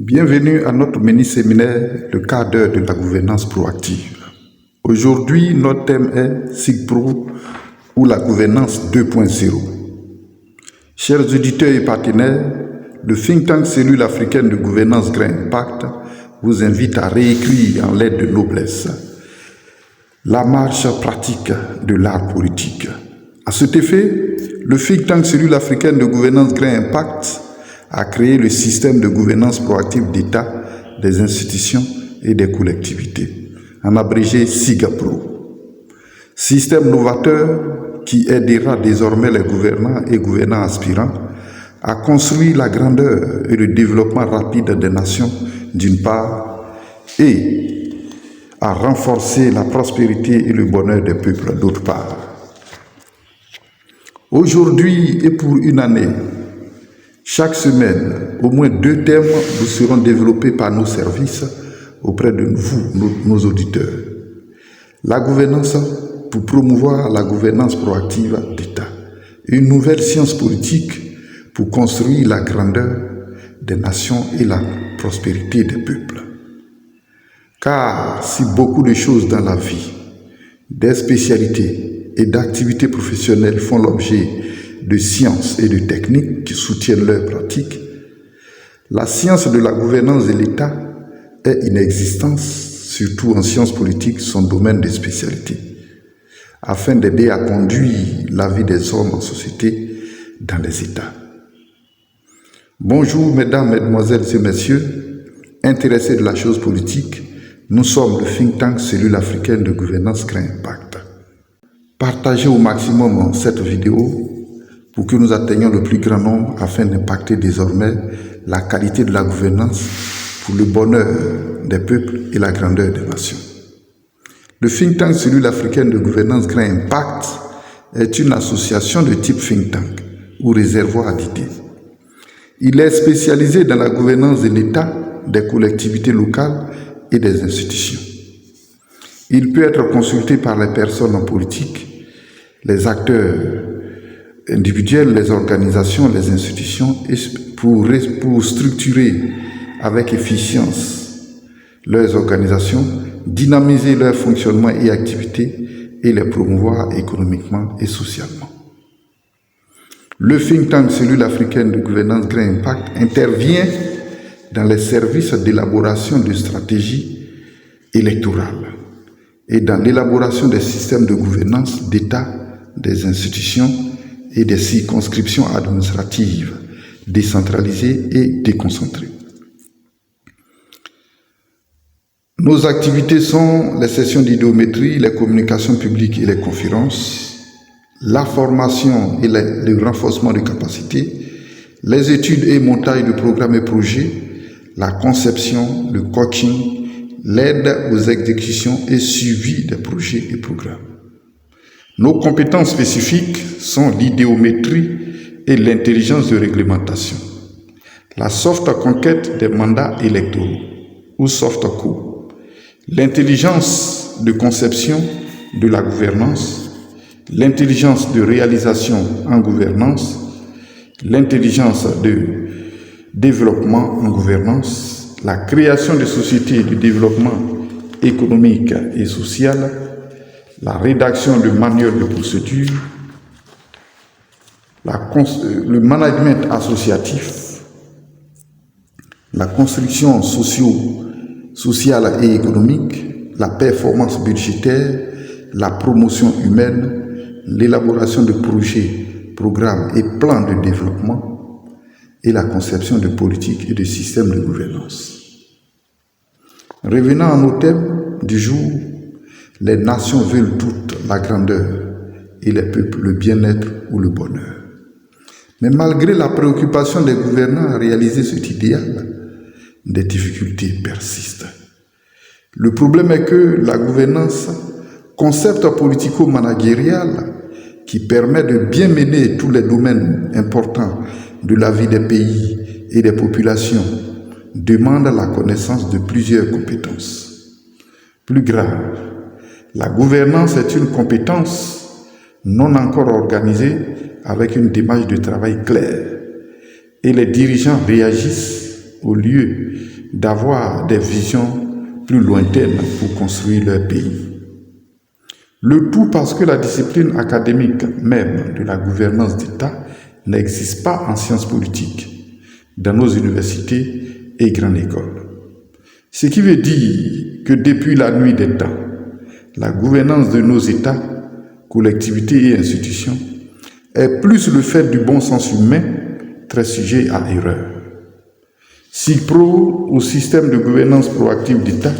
Bienvenue à notre mini-séminaire, le quart d'heure de la gouvernance proactive. Aujourd'hui, notre thème est SIGPRO ou la gouvernance 2.0. Chers auditeurs et partenaires, le think tank Cellule africaine de gouvernance Grain Impact vous invite à réécrire en lettres de noblesse la marche pratique de l'art politique. À cet effet, le think tank Cellule africaine de gouvernance Grain Impact a créé le système de gouvernance proactive d'État, des institutions et des collectivités, en abrégé SIGPRO. Système novateur qui aidera désormais les gouvernants et gouvernants aspirants à construire la grandeur et le développement rapide des nations d'une part et à renforcer la prospérité et le bonheur des peuples d'autre part. Aujourd'hui et pour une année, chaque semaine, au moins 2 thèmes vous seront développés par nos services auprès de vous, nos auditeurs. La gouvernance pour promouvoir la gouvernance proactive d'État. Une nouvelle science politique pour construire la grandeur des nations et la prospérité des peuples. Car si beaucoup de choses dans la vie, des spécialités et d'activités professionnelles font l'objet de sciences et de techniques qui soutiennent leur pratique, la science de la gouvernance de l'État est inexistante, surtout en sciences politiques, son domaine de spécialité, afin d'aider à conduire la vie des hommes en société dans les États. Bonjour mesdames, mesdemoiselles et messieurs, intéressés de la chose politique, nous sommes le think tank Cellule africaine de gouvernance Grain Impact. Partagez au maximum cette vidéo pour que nous atteignions le plus grand nombre afin d'impacter désormais la qualité de la gouvernance pour le bonheur des peuples et la grandeur des nations. Le think tank Cellule africaine de gouvernance Grain Impact est une association de type think tank ou réservoir d'idées. Il est spécialisé dans la gouvernance de l'État, des collectivités locales et des institutions. Il peut être consulté par les personnes en politique, les acteurs individuels, les organisations, les institutions, pour structurer avec efficience leurs organisations, dynamiser leur fonctionnement et activités et les promouvoir économiquement et socialement. Le think tank Cellule africaine de gouvernance Grain Impact intervient dans les services d'élaboration de stratégies électorales et dans l'élaboration des systèmes de gouvernance d'État, des institutions et des circonscriptions administratives décentralisées et déconcentrées. Nos activités sont les sessions d'idéométrie, les communications publiques et les conférences, la formation et le renforcement de capacités, les études et montage de programmes et projets, la conception, le coaching, l'aide aux exécutions et suivi des projets et programmes. Nos compétences spécifiques sont l'idéométrie et l'intelligence de réglementation, la soft conquête des mandats électoraux ou soft co, l'intelligence de conception de la gouvernance, l'intelligence de réalisation en gouvernance, l'intelligence de développement en gouvernance, la création de sociétés de développement économique et social, la rédaction de manuels de procédure, le management associatif, la construction sociale et économique, la performance budgétaire, la promotion humaine, l'élaboration de projets, programmes et plans de développement et la conception de politiques et de systèmes de gouvernance. Revenant à nos thèmes du jour, les nations veulent toutes la grandeur et les peuples le bien-être ou le bonheur. Mais malgré la préoccupation des gouvernants à réaliser cet idéal, des difficultés persistent. Le problème est que la gouvernance, concept politico-managérial qui permet de bien mener tous les domaines importants de la vie des pays et des populations, demande la connaissance de plusieurs compétences. Plus grave, la gouvernance est une compétence non encore organisée avec une démarche de travail claire et les dirigeants réagissent au lieu d'avoir des visions plus lointaines pour construire leur pays. Le tout parce que la discipline académique même de la gouvernance d'État n'existe pas en sciences politiques dans nos universités et grandes écoles. Ce qui veut dire que depuis la nuit des temps, la gouvernance de nos États, collectivités et institutions est plus le fait du bon sens humain, très sujet à erreur. SIGPRO, ou système de gouvernance proactive d'État,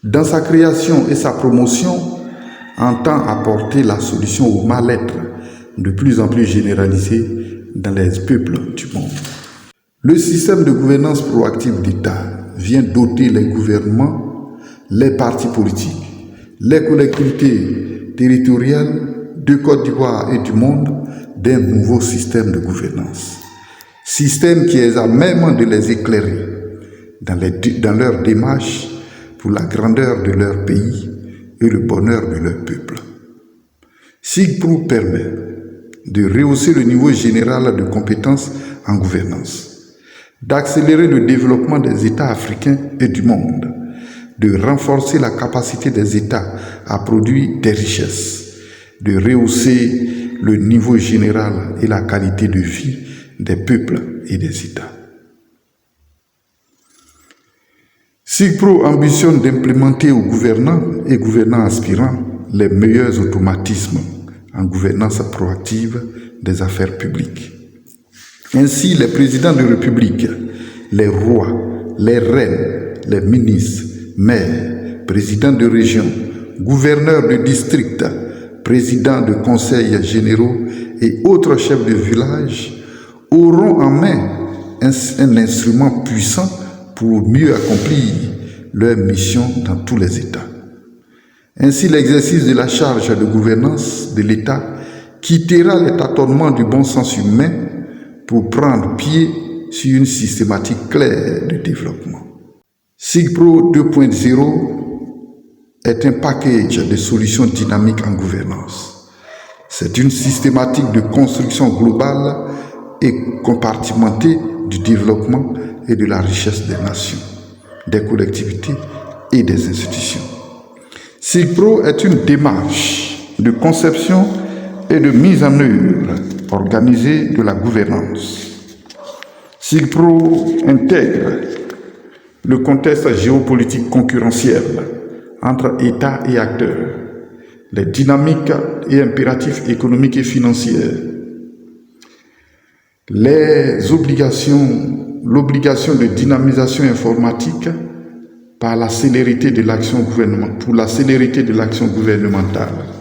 dans sa création et sa promotion, entend apporter la solution au mal-être de plus en plus généralisé dans les peuples du monde. Le système de gouvernance proactive d'État vient doter les gouvernements, les partis politiques, les collectivités territoriales de Côte d'Ivoire et du monde d'un nouveau système de gouvernance. Système qui est à même de les éclairer dans leur démarche pour la grandeur de leur pays et le bonheur de leur peuple. SIGPRO permet de rehausser le niveau général de compétences en gouvernance, d'accélérer le développement des États africains et du monde, de renforcer la capacité des États à produire des richesses, de rehausser le niveau général et la qualité de vie des peuples et des États. SIGPRO ambitionne d'implémenter aux gouvernants et gouvernants aspirants les meilleurs automatismes en gouvernance proactive des affaires publiques. Ainsi, les présidents de République, les rois, les reines, les ministres, maires, présidents de région, gouverneurs de district, présidents de conseils généraux et autres chefs de village auront en main un instrument puissant pour mieux accomplir leur mission dans tous les États. Ainsi, l'exercice de la charge de gouvernance de l'État quittera les tâtonnements du bon sens humain pour prendre pied sur une systématique claire de développement. SIGPRO 2.0 est un package de solutions dynamiques en gouvernance. C'est une systématique de construction globale et compartimentée du développement et de la richesse des nations, des collectivités et des institutions. SIGPRO est une démarche de conception et de mise en œuvre organisée de la gouvernance. SIGPRO intègre le contexte géopolitique concurrentiel entre États et acteurs, les dynamiques et impératifs économiques et financiers, l'obligation de dynamisation informatique pour la célérité de l'action gouvernementale.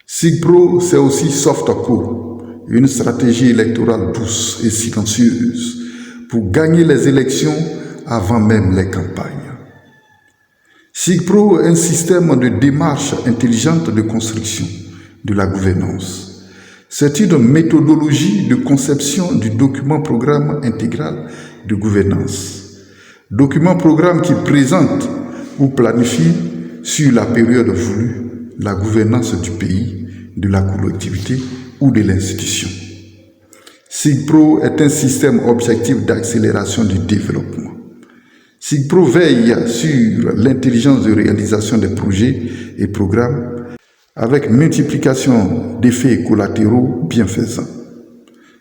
SIGPRO, c'est aussi Softco, une stratégie électorale douce et silencieuse pour gagner les élections avant même les campagnes. SIGPRO est un système de démarche intelligente de construction de la gouvernance. C'est une méthodologie de conception du document-programme intégral de gouvernance. Document-programme qui présente ou planifie sur la période voulue la gouvernance du pays, de la collectivité ou de l'institution. SIGPRO est un système objectif d'accélération du développement. SIGPRO veille sur l'intelligence de réalisation des projets et programmes avec multiplication d'effets collatéraux bienfaisants.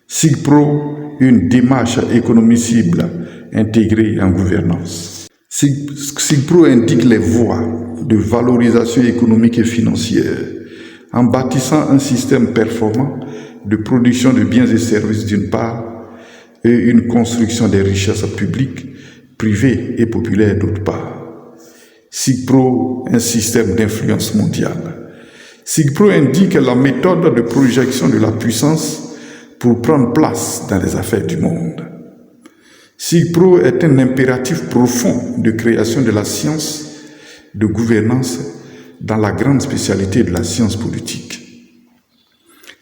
SIGPRO, une démarche économicible intégrée en gouvernance. SIGPRO indique les voies de valorisation économique et financière en bâtissant un système performant de production de biens et services d'une part et une construction des richesses publiques, privées et populaires d'autre part. SIGPRO, un système d'influence mondiale. SIGPRO indique la méthode de projection de la puissance pour prendre place dans les affaires du monde. SIGPRO est un impératif profond de création de la science de gouvernance dans la grande spécialité de la science politique.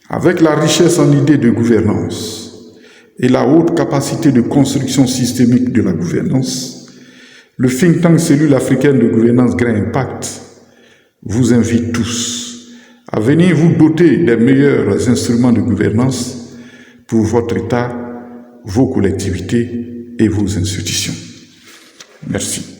Avec la richesse en idées de gouvernance et la haute capacité de construction systémique de la gouvernance, le think tank Cellule africaine de gouvernance Grand Impact vous invite tous à venir vous doter des meilleurs instruments de gouvernance pour votre État, vos collectivités et vos institutions. Merci.